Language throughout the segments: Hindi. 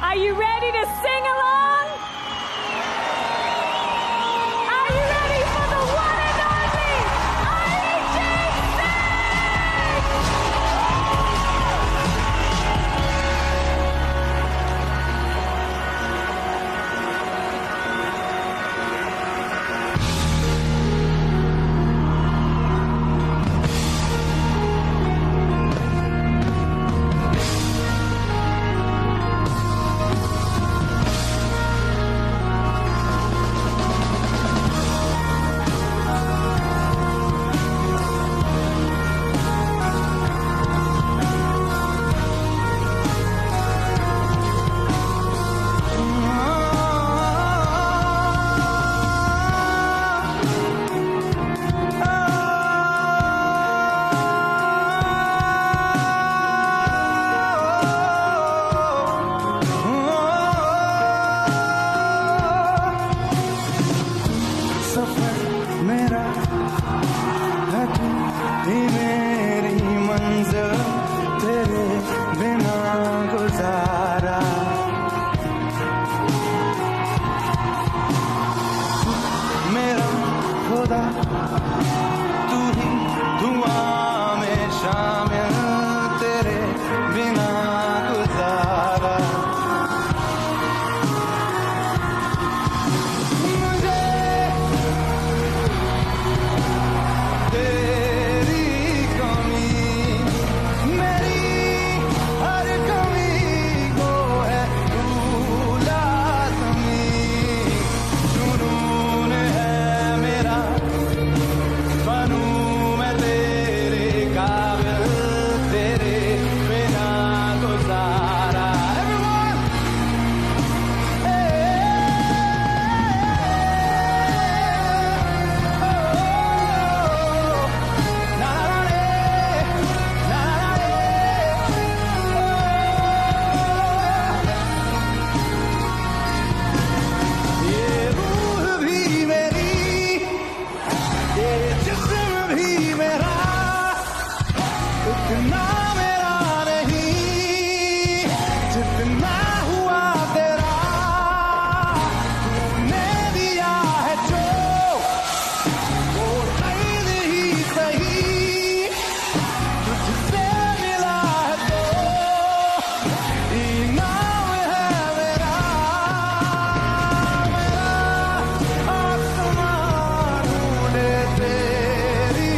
Are you ready to sing along? Are you ready for the one and only Arijit मेरा है तू ही मेरी मंजिल तेरे बिना गुजारा मेरा खुदा तू ही दुआ में शामिल तेरे बिना गुजारा इतना मेरा नहीं जितना हुआ तेरा तूने दिया है जो वो कहीं ही सही तुझसे मिला है तो इनाम है मेरा मेरा आसमान ढूंढे तेरी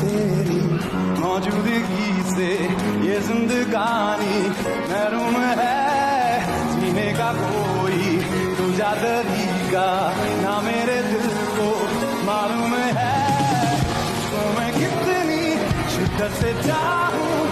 तेरी मौजूदगी से ये जिंदगानी महरूम है जीने का कोई दूजा तरीका ना मेरे दिल को मालूम है तो मैं कितनी शिद्दत से चाहूं